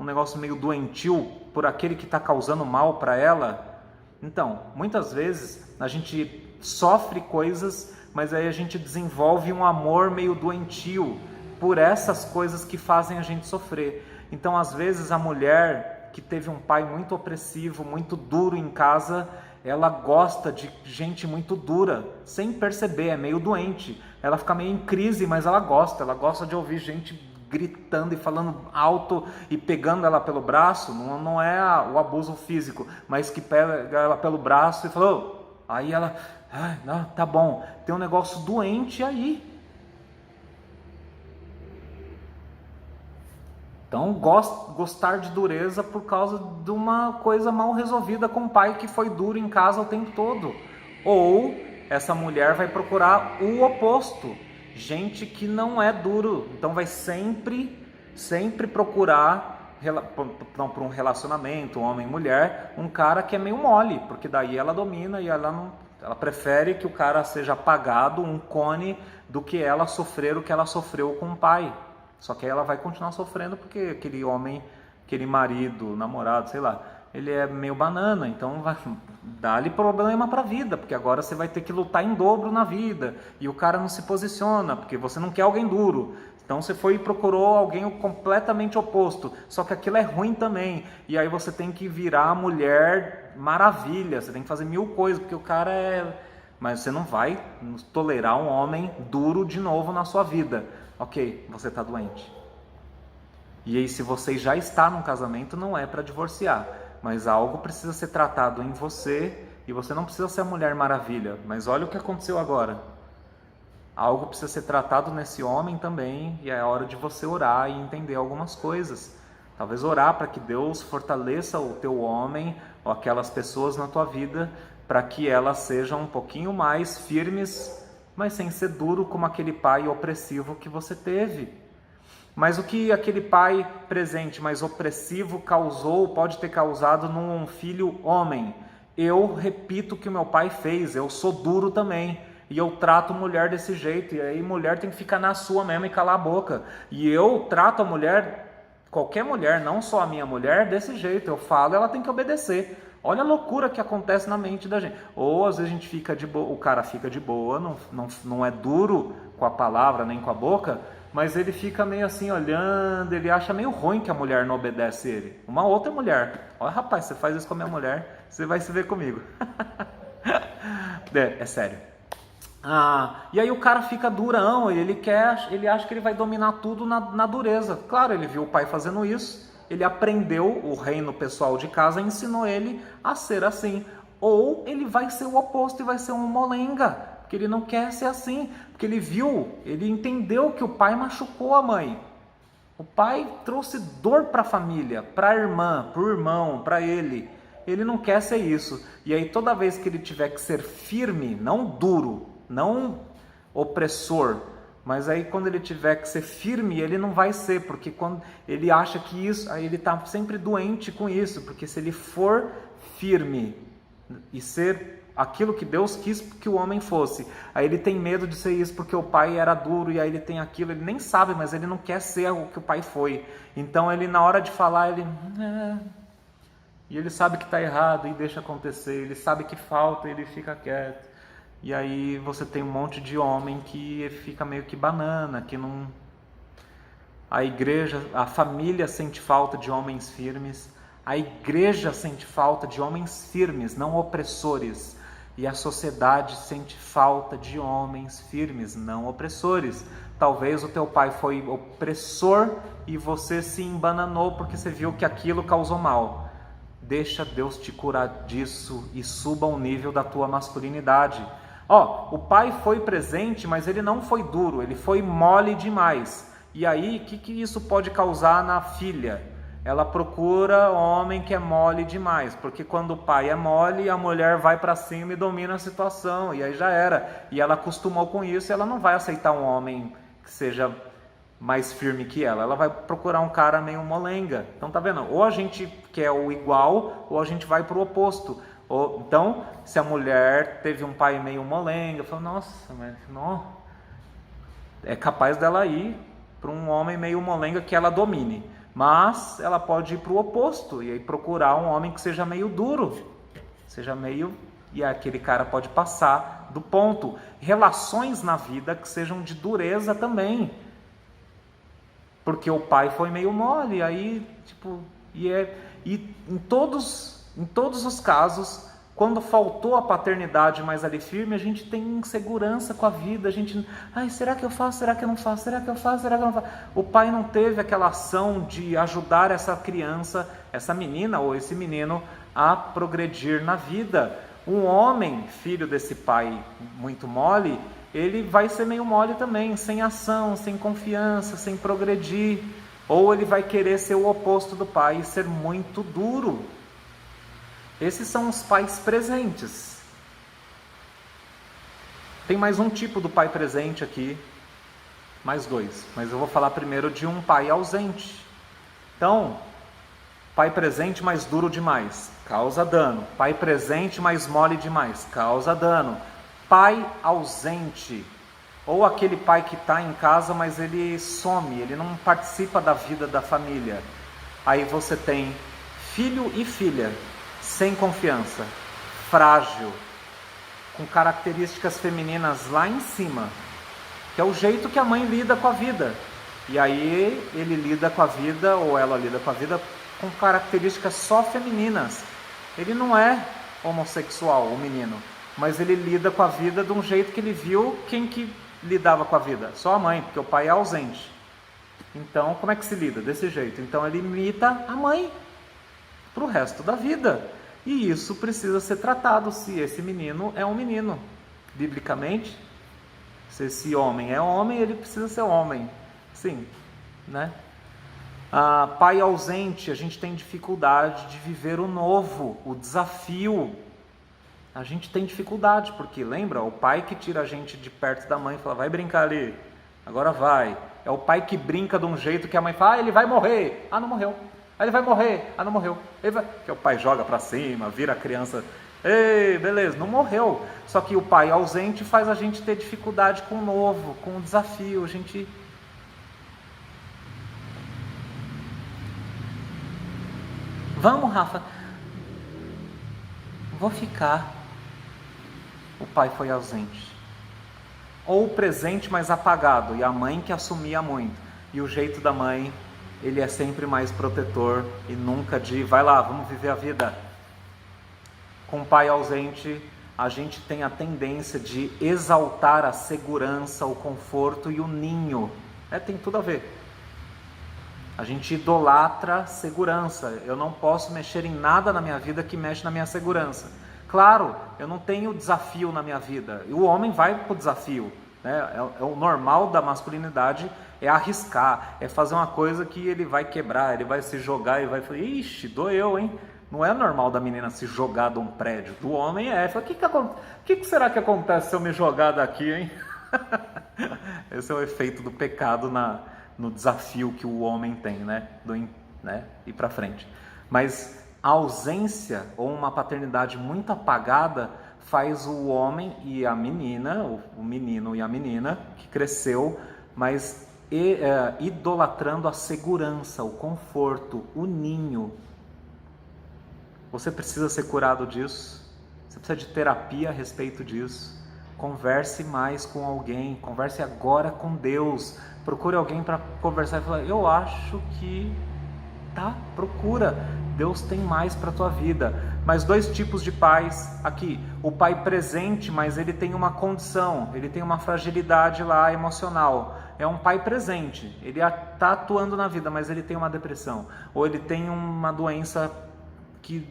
negócio meio doentio por aquele que está causando mal para ela. Então, muitas vezes a gente sofre coisas, mas aí a gente desenvolve um amor meio doentio por essas coisas que fazem a gente sofrer. Então, às vezes, a mulher que teve um pai muito opressivo, muito duro em casa, ela gosta de gente muito dura, sem perceber, é meio doente. Ela fica meio em crise, mas ela gosta de ouvir gente gritando e falando alto e pegando ela pelo braço. Não é o abuso físico, mas que pega ela pelo braço e fala, aí ela, não, tá bom, tem um negócio doente aí. Então, gostar de dureza por causa de uma coisa mal resolvida com o pai que foi duro em casa o tempo todo. Ou essa mulher vai procurar o oposto, gente que não é duro. Então vai sempre procurar não para um relacionamento, homem e mulher, um cara que é meio mole, porque daí ela domina e ela prefere que o cara seja apagado, um cone, do que ela sofrer o que ela sofreu com o pai. Só que aí ela vai continuar sofrendo porque aquele homem, aquele marido, namorado, sei lá, ele é meio banana, então vai dar-lhe problema para a vida, porque agora você vai ter que lutar em dobro na vida, e o cara não se posiciona, porque você não quer alguém duro. Então você foi e procurou alguém completamente oposto, só que aquilo é ruim também, e aí você tem que virar a mulher maravilha, você tem que fazer 1000 coisas, porque o cara é... Mas você não vai tolerar um homem duro de novo na sua vida. Ok, você está doente. E aí, se você já está num casamento, não é para divorciar, mas algo precisa ser tratado em você, e você não precisa ser a Mulher Maravilha, mas olha o que aconteceu agora. Algo precisa ser tratado nesse homem também, e é hora de você orar e entender algumas coisas. Talvez orar para que Deus fortaleça o teu homem, ou aquelas pessoas na tua vida, para que elas sejam um pouquinho mais firmes, mas sem ser duro como aquele pai opressivo que você teve. Mas o que aquele pai presente, mas opressivo, causou, pode ter causado num filho homem? Eu repito o que o meu pai fez, eu sou duro também, e eu trato mulher desse jeito, e aí mulher tem que ficar na sua mesmo e calar a boca. E eu trato a mulher, qualquer mulher, não só a minha mulher, desse jeito, eu falo, ela tem que obedecer. Olha a loucura que acontece na mente da gente. Ou às vezes a gente fica de boa, o cara fica de boa, não é duro com a palavra nem com a boca, mas ele fica meio assim olhando, ele acha meio ruim que a mulher não obedece ele. Uma outra mulher, olha rapaz, você faz isso com a minha mulher, você vai se ver comigo. É sério. E aí o cara fica durão, ele acha que ele vai dominar tudo na dureza. Claro, ele viu o pai fazendo isso, ele aprendeu, o reino pessoal de casa ensinou ele a ser assim. Ou ele vai ser o oposto e vai ser um molenga, porque ele não quer ser assim, porque ele entendeu que o pai machucou a mãe. O pai trouxe dor para a família, para a irmã, para o irmão, para ele. Ele não quer ser isso. E aí toda vez que ele tiver que ser firme, não duro, não opressor, mas aí quando ele tiver que ser firme, ele não vai ser, porque quando ele acha que isso, aí ele está sempre doente com isso, porque se ele for firme e ser aquilo que Deus quis que o homem fosse, aí ele tem medo de ser isso porque o pai era duro, e aí ele tem aquilo, ele nem sabe, mas ele não quer ser o que o pai foi. Então ele, na hora de falar, e ele sabe que está errado e deixa acontecer, ele sabe que falta e ele fica quieto. E aí você tem um monte de homem que fica meio que banana, que não... A igreja, a família sente falta de homens firmes, a igreja sente falta de homens firmes, não opressores, e a sociedade sente falta de homens firmes, não opressores. Talvez o teu pai foi opressor e você se embananou porque você viu que aquilo causou mal. Deixa Deus te curar disso e suba ao nível da tua masculinidade. O pai foi presente, mas ele não foi duro, ele foi mole demais. E aí, o que isso pode causar na filha? Ela procura homem que é mole demais, porque quando o pai é mole, a mulher vai para cima e domina a situação, e aí já era. E ela acostumou com isso, e ela não vai aceitar um homem que seja mais firme que ela vai procurar um cara meio molenga. Então tá vendo? Ou a gente quer o igual, ou a gente vai para o oposto. Então, se a mulher teve um pai meio molenga, fala, nossa, mas não, é capaz dela ir para um homem meio molenga que ela domine, mas ela pode ir para o oposto e aí procurar um homem que seja meio duro, e aquele cara pode passar do ponto. Relações na vida que sejam de dureza também, porque o pai foi meio mole, aí e em todos os casos, quando faltou a paternidade mais ali firme, a gente tem insegurança com a vida, a gente, será que eu faço, será que eu não faço, será que eu faço, será que eu não faço? O pai não teve aquela ação de ajudar essa criança, essa menina ou esse menino a progredir na vida. Um homem, filho desse pai muito mole, ele vai ser meio mole também, sem ação, sem confiança, sem progredir. Ou ele vai querer ser o oposto do pai e ser muito duro. Esses são os pais presentes. Tem mais um tipo do pai presente aqui, mais dois, mas eu vou falar primeiro de um pai ausente. Então, Pai presente, mas duro demais, causa dano. Pai presente, mas mole demais, causa dano. Pai ausente, ou aquele pai que está em casa, mas ele some, ele não participa da vida da família. Aí você tem filho e filha sem confiança, frágil, com características femininas lá em cima, que é o jeito que a mãe lida com a vida. E aí ele lida com a vida, ou ela lida com a vida, com características só femininas. Ele não é homossexual, o menino, mas ele lida com a vida de um jeito que ele viu quem que lidava com a vida. Só a mãe, porque o pai é ausente. Então, como é que se lida? Desse jeito. Então, ele imita a mãe para o resto da vida. E isso precisa ser tratado se esse menino é um menino. Biblicamente, se esse homem é homem, ele precisa ser homem. Sim, né? Pai ausente, a gente tem dificuldade de viver o novo, o desafio. A gente tem dificuldade, porque lembra, o pai que tira a gente de perto da mãe e fala, vai brincar ali, agora vai. É o pai que brinca de um jeito que a mãe fala, ele vai morrer, não morreu. Ele vai morrer, não morreu. Que o pai joga para cima, vira a criança, ei, beleza, não morreu. Só que o pai ausente faz a gente ter dificuldade com o novo, com o desafio. A gente... Vamos, Rafa. Vou ficar. O pai foi ausente. Ou presente, mas apagado. E a mãe que assumia muito. E o jeito da mãe, ele é sempre mais protetor e nunca de, vai lá, vamos viver a vida. Com o pai ausente, a gente tem a tendência de exaltar a segurança, o conforto e o ninho. Tem tudo a ver. A gente idolatra segurança. Eu não posso mexer em nada na minha vida que mexe na minha segurança. Claro, eu não tenho desafio na minha vida. E o homem vai para o desafio. Né? O normal da masculinidade é arriscar, é fazer uma coisa que ele vai quebrar, ele vai se jogar e vai falar, ixi, doeu, hein? Não é normal da menina se jogar de um prédio. Do homem é. Fala, o que será que acontece se eu me jogar daqui, hein? Esse é o efeito do pecado no desafio que o homem tem, né? Ir para frente. Mas a ausência ou uma paternidade muito apagada faz o homem e a menina, o menino e a menina que cresceu, mas idolatrando a segurança, o conforto, o ninho. Você precisa ser curado disso. Você precisa de terapia a respeito disso. Converse mais com alguém, converse agora com Deus. Procure alguém para conversar e falar, eu acho que procura. Deus tem mais para a tua vida. Mas 2 tipos de pais aqui. O pai presente, mas ele tem uma condição, ele tem uma fragilidade lá emocional. É um pai presente, ele está atuando na vida, mas ele tem uma depressão. Ou ele tem uma doença que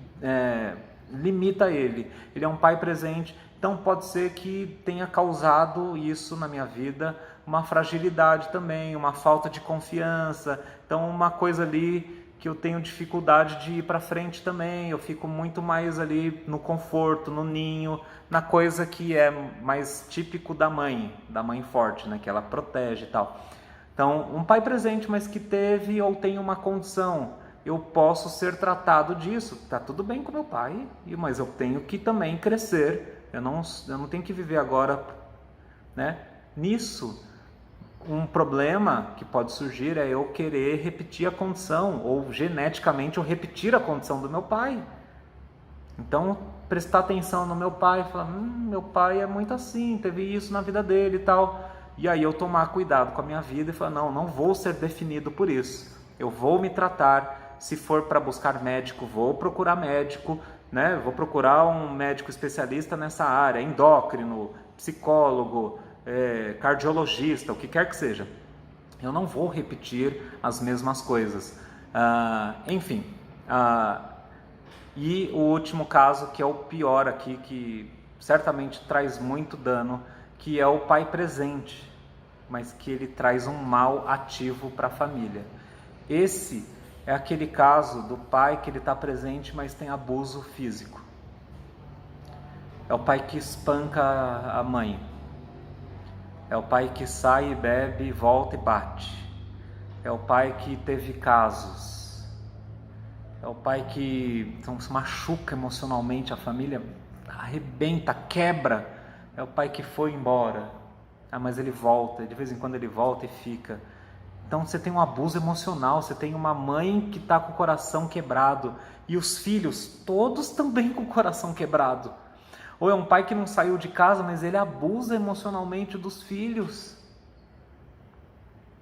limita ele. Ele é um pai presente, então pode ser que tenha causado isso na minha vida, uma fragilidade também, uma falta de confiança. Então uma coisa ali que eu tenho dificuldade de ir para frente também, eu fico muito mais ali no conforto, no ninho, na coisa que é mais típico da mãe forte, né, que ela protege e tal. Então, um pai presente, mas que teve ou tem uma condição, eu posso ser tratado disso, tá tudo bem com meu pai, mas eu tenho que também crescer, eu não tenho que viver agora, né, nisso. Um problema que pode surgir é eu querer repetir a condição, ou geneticamente eu repetir a condição do meu pai. Então, prestar atenção no meu pai, falar, meu pai é muito assim, teve isso na vida dele e tal. E aí eu tomar cuidado com a minha vida e falar, não vou ser definido por isso. Eu vou me tratar, se for para buscar médico, vou procurar médico, né? Vou procurar um médico especialista nessa área, endócrino, psicólogo, cardiologista, o que quer que seja. Eu não vou repetir as mesmas coisas. Enfim. E o último caso, que é o pior aqui, que certamente traz muito dano, que é o pai presente, mas que ele traz um mal ativo para a família. Esse é aquele caso do pai que ele está presente, mas tem abuso físico. É o pai que espanca a mãe. É o pai que sai e bebe, volta e bate. É o pai que teve casos. É o pai que então, se machuca emocionalmente, a família arrebenta, quebra. É o pai que foi embora. Mas ele volta, de vez em quando ele volta e fica. Então você tem um abuso emocional, você tem uma mãe que está com o coração quebrado. E os filhos, todos também com o coração quebrado. Ou é um pai que não saiu de casa, mas ele abusa emocionalmente dos filhos.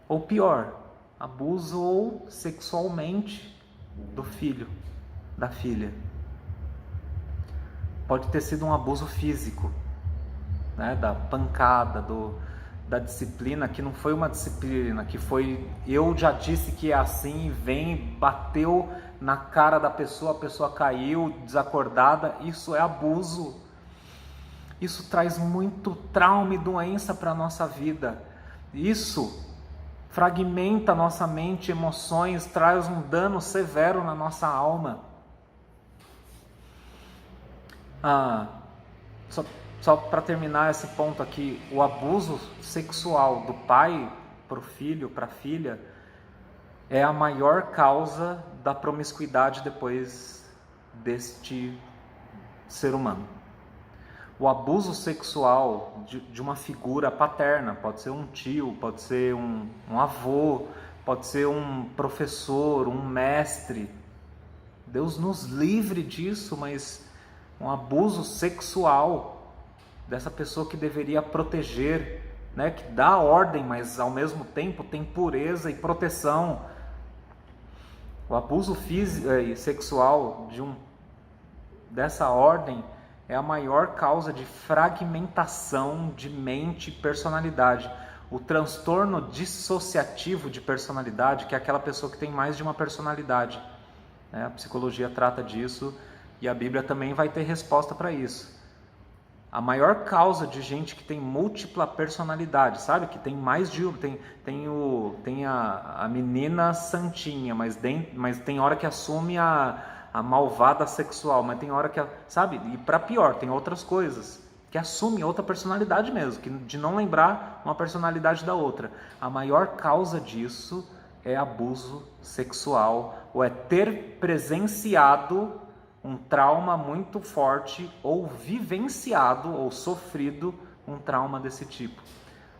Ou pior, abusou sexualmente do filho, da filha. Pode ter sido um abuso físico, né? Da pancada, da disciplina, que não foi uma disciplina, que foi, eu já disse que é assim, vem, bateu na cara da pessoa, a pessoa caiu desacordada. Isso é abuso. Isso traz muito trauma e doença para a nossa vida. Isso fragmenta a nossa mente, emoções, traz um dano severo na nossa alma. Só para terminar esse ponto aqui, o abuso sexual do pai para o filho, para a filha, é a maior causa da promiscuidade depois deste ser humano. O abuso sexual de uma figura paterna, pode ser um tio, pode ser um avô, pode ser um professor, um mestre. Deus nos livre disso, mas um abuso sexual dessa pessoa que deveria proteger, né, que dá ordem, mas ao mesmo tempo tem pureza e proteção. O abuso físico e sexual dessa ordem é a maior causa de fragmentação de mente e personalidade. O transtorno dissociativo de personalidade, que é aquela pessoa que tem mais de uma personalidade. A psicologia trata disso e a Bíblia também vai ter resposta para isso. A maior causa de gente que tem múltipla personalidade, sabe? Que tem mais de uma. Tem a menina santinha, mas tem hora que assume a malvada sexual, mas tem hora que, sabe? E para pior, tem outras coisas que assumem outra personalidade mesmo, de não lembrar uma personalidade da outra. A maior causa disso é abuso sexual, ou é ter presenciado um trauma muito forte, ou vivenciado ou sofrido um trauma desse tipo.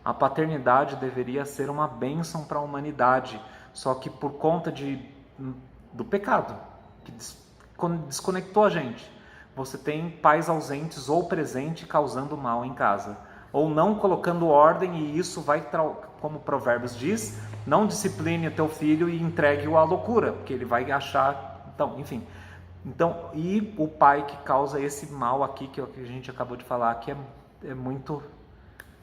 A paternidade deveria ser uma bênção para a humanidade, só que por conta do pecado, que desconectou a gente. Você tem pais ausentes ou presentes causando mal em casa, ou não colocando ordem, e isso vai, como Provérbios diz, não discipline o teu filho e entregue-o à loucura, porque ele vai achar, enfim. Então, e o pai que causa esse mal aqui, que a gente acabou de falar, que é muito,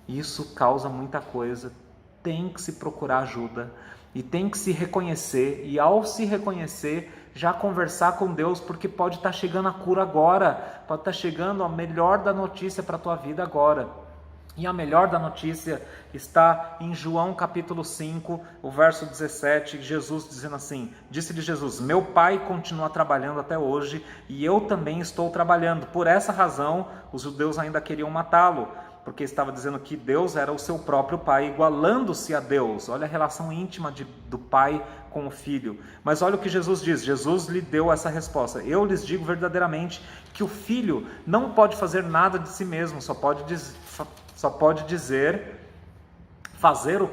isso causa muita coisa, tem que se procurar ajuda, e tem que se reconhecer, e ao se reconhecer, já conversar com Deus, porque pode estar chegando a cura agora, pode estar chegando a melhor da notícia para a tua vida agora. E a melhor da notícia está em João capítulo 5, o verso 17, Jesus dizendo assim: disse-lhe Jesus, meu pai continua trabalhando até hoje, e eu também estou trabalhando. Por essa razão, os judeus ainda queriam matá-lo, porque estava dizendo que Deus era o seu próprio pai, igualando-se a Deus. Olha a relação íntima do pai com o filho. Mas olha o que Jesus diz. Jesus lhe deu essa resposta: eu lhes digo verdadeiramente que o filho não pode fazer nada de si mesmo, só pode fazer o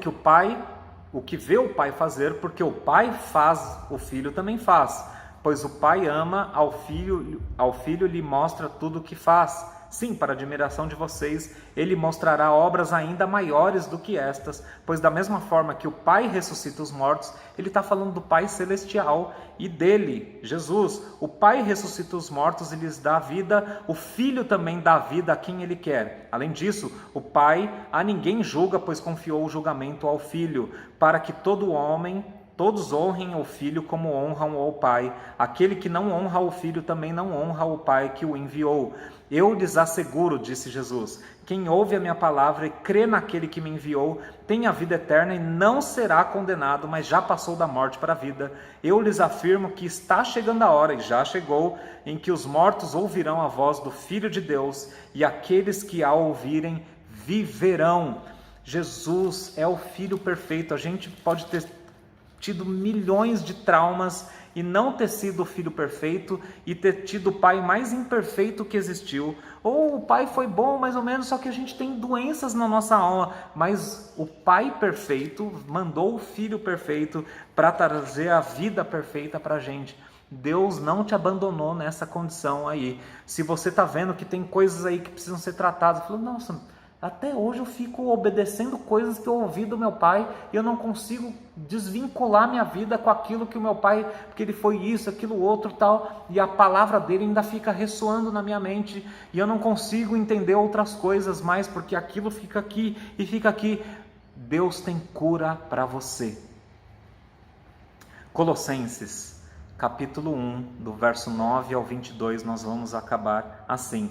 que vê o pai fazer, porque o pai faz, o filho também faz, pois o pai ama ao filho lhe mostra tudo o que faz. Sim, para a admiração de vocês, ele mostrará obras ainda maiores do que estas, pois da mesma forma que o Pai ressuscita os mortos, ele está falando do Pai celestial e dele, Jesus. O Pai ressuscita os mortos e lhes dá vida, o Filho também dá vida a quem ele quer. Além disso, o Pai a ninguém julga, pois confiou o julgamento ao Filho, para que todos honrem o Filho como honram o Pai. Aquele que não honra o Filho também não honra o Pai que o enviou. Eu lhes asseguro, disse Jesus, quem ouve a minha palavra e crê naquele que me enviou, tem a vida eterna e não será condenado, mas já passou da morte para a vida. Eu lhes afirmo que está chegando a hora, e já chegou, em que os mortos ouvirão a voz do Filho de Deus, e aqueles que a ouvirem viverão. Jesus é o Filho perfeito. A gente pode ter tido milhões de traumas e não ter sido o filho perfeito e ter tido o pai mais imperfeito que existiu. Ou o pai foi bom, mais ou menos, só que a gente tem doenças na nossa alma. Mas o pai perfeito mandou o filho perfeito para trazer a vida perfeita para a gente. Deus não te abandonou nessa condição aí. Se você está vendo que tem coisas aí que precisam ser tratadas, falou, nossa, até hoje eu fico obedecendo coisas que eu ouvi do meu pai e eu não consigo desvincular minha vida com aquilo que o meu pai, porque ele foi isso, aquilo outro tal, e a palavra dele ainda fica ressoando na minha mente e eu não consigo entender outras coisas mais porque aquilo fica aqui e fica aqui. Deus tem cura para você. Colossenses capítulo 1, do verso 9 ao 22, nós vamos acabar assim.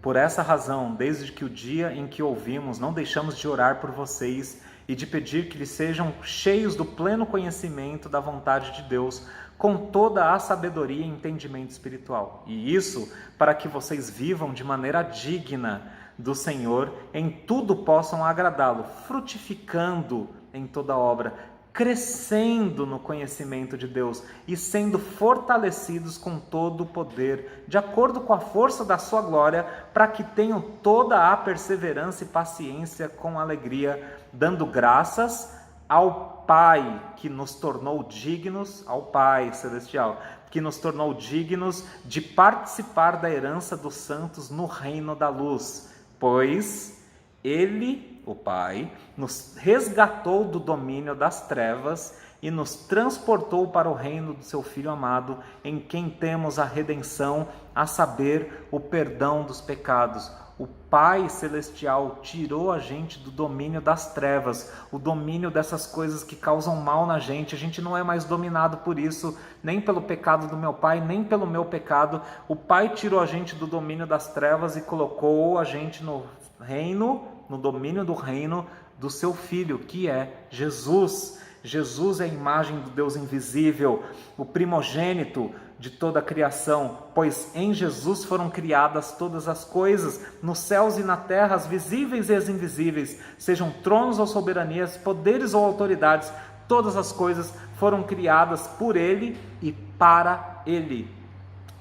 Por essa razão, desde que o dia em que ouvimos, não deixamos de orar por vocês e de pedir que eles sejam cheios do pleno conhecimento da vontade de Deus, com toda a sabedoria e entendimento espiritual. E isso para que vocês vivam de maneira digna do Senhor, em tudo possam agradá-lo, frutificando em toda obra, crescendo no conhecimento de Deus e sendo fortalecidos com todo o poder, de acordo com a força da sua glória, para que tenham toda a perseverança e paciência com alegria, dando graças ao Pai que nos tornou dignos, ao Pai Celestial, que nos tornou dignos de participar da herança dos santos no reino da luz, pois Ele, o Pai, nos resgatou do domínio das trevas e nos transportou para o reino do seu Filho amado, em quem temos a redenção, a saber, o perdão dos pecados. O Pai Celestial tirou a gente do domínio das trevas, o domínio dessas coisas que causam mal na gente. A gente não é mais dominado por isso, nem pelo pecado do meu pai, nem pelo meu pecado. O Pai tirou a gente do domínio das trevas e colocou a gente no reino, no domínio do reino do seu Filho, que é Jesus. Jesus é a imagem do Deus invisível, o primogênito de toda a criação, pois em Jesus foram criadas todas as coisas, nos céus e na terra, as visíveis e as invisíveis, sejam tronos ou soberanias, poderes ou autoridades, todas as coisas foram criadas por Ele e para Ele.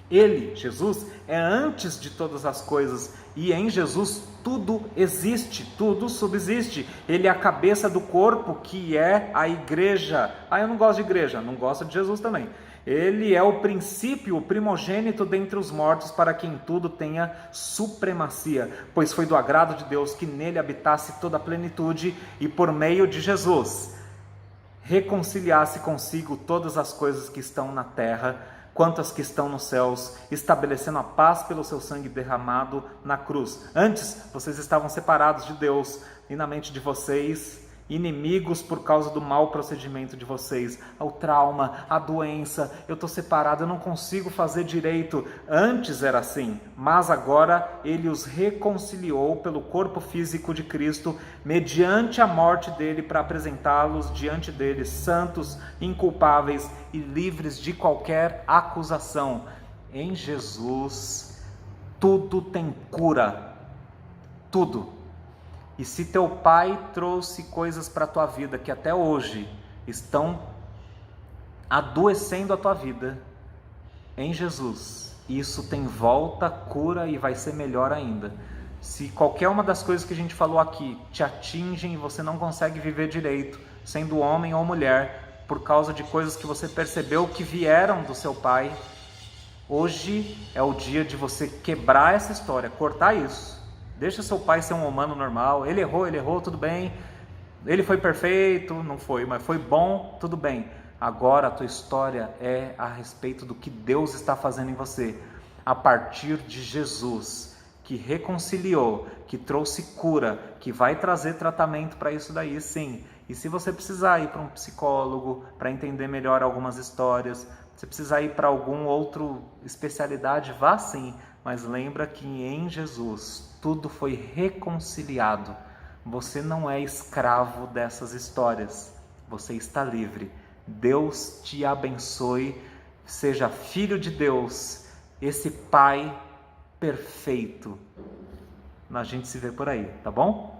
Ele, Jesus, é antes de todas as coisas e em Jesus tudo existe, tudo subsiste. Ele é a cabeça do corpo que é a igreja. Eu não gosto de igreja, não gosto de Jesus também. Ele é o princípio, o primogênito dentre os mortos, para que em tudo tenha supremacia, pois foi do agrado de Deus que nele habitasse toda a plenitude e por meio de Jesus reconciliasse consigo todas as coisas que estão na terra, quanto as que estão nos céus, estabelecendo a paz pelo seu sangue derramado na cruz. Antes, vocês estavam separados de Deus e na mente de vocês, inimigos por causa do mau procedimento de vocês, o trauma, a doença, eu estou separado, eu não consigo fazer direito. Antes era assim, mas agora Ele os reconciliou pelo corpo físico de Cristo, mediante a morte dele, para apresentá-los diante dele, santos, inculpáveis e livres de qualquer acusação. Em Jesus, tudo tem cura, tudo. E se teu pai trouxe coisas para a tua vida que até hoje estão adoecendo a tua vida, em Jesus, isso tem volta, cura e vai ser melhor ainda. Se qualquer uma das coisas que a gente falou aqui te atingem e você não consegue viver direito, sendo homem ou mulher, por causa de coisas que você percebeu que vieram do seu pai, hoje é o dia de você quebrar essa história, cortar isso. Deixa seu pai ser um humano normal, ele errou, tudo bem. Ele foi perfeito, não foi, mas foi bom, tudo bem. Agora a tua história é a respeito do que Deus está fazendo em você, a partir de Jesus, que reconciliou, que trouxe cura, que vai trazer tratamento para isso daí, sim. E se você precisar ir para um psicólogo, para entender melhor algumas histórias, se precisar ir para algum outro especialidade, vá sim. Mas lembra que em Jesus tudo foi reconciliado. Você não é escravo dessas histórias. Você está livre. Deus te abençoe. Seja filho de Deus. Esse Pai perfeito. A gente se vê por aí, tá bom?